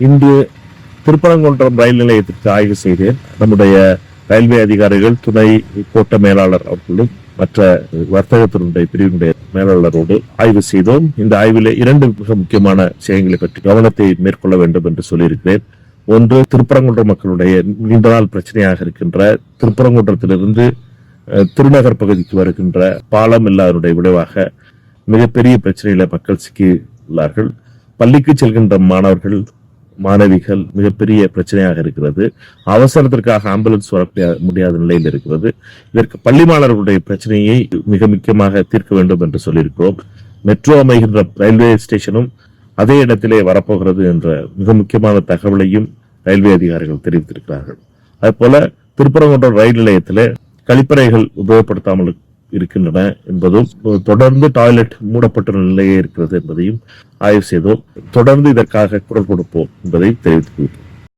இன்று திருப்பரங்குன்றம் ரயில் நிலையத்திற்கு ஆய்வு செய்தேன். நம்முடைய ரயில்வே அதிகாரிகள், துணை கோட்ட மேலாளர் அவர்களும் மற்ற வர்த்தகத்தினுடைய பிரிவினுடைய மேலாளரோடு ஆய்வு செய்தோம். இந்த ஆய்விலே 2 மிக முக்கியமான விஷயங்களை பற்றி கவனத்தை மேற்கொள்ள வேண்டும் என்று சொல்லியிருக்கிறேன். ஒன்று, திருப்பரங்குன்றம் மக்களுடைய நீண்ட நாள் பிரச்சனையாக இருக்கின்ற திருப்பரங்குன்றத்திலிருந்து திருநகர் பகுதிக்கு வருகின்ற பாலம் இல்லாதனுடைய விளைவாக மிகப்பெரிய பிரச்சனையில மக்கள் சிக்கியுள்ளார்கள். பள்ளிக்கு செல்கின்ற மாணவர்கள், மாணவிகள் மிகப்பெரிய பிரச்சனையாக இருக்கிறது. அவசரத்திற்காக ஆம்புலன்ஸ் வர முடியாத நிலையில் இருக்கிறது. இதற்கு பள்ளி மாணவர்களுடைய பிரச்சனையை மிக முக்கியமாக தீர்க்க வேண்டும் என்று சொல்லியிருக்கிறோம். மெட்ரோ அமைகின்ற ரயில்வே ஸ்டேஷனும் அதே இடத்திலே வரப்போகிறது என்ற மிக முக்கியமான தகவலையும் ரயில்வே அதிகாரிகள் தெரிவித்திருக்கிறார்கள். அதுபோல திருப்பரங்குன்றம் ரயில் நிலையத்திலே கழிப்பறைகள் உபயோகப்படுத்தாமல் இருக்கின்றன என்பதும், தொடர்ந்து டாய்லெட் மூடப்பட்ட நிலையே இருக்கிறது என்பதையும் ஆய்வு செய்தோம். தொடர்ந்து இதற்காக குரல் கொடுப்போம் என்பதை தெரிவித்துக் கொள்கிறோம்.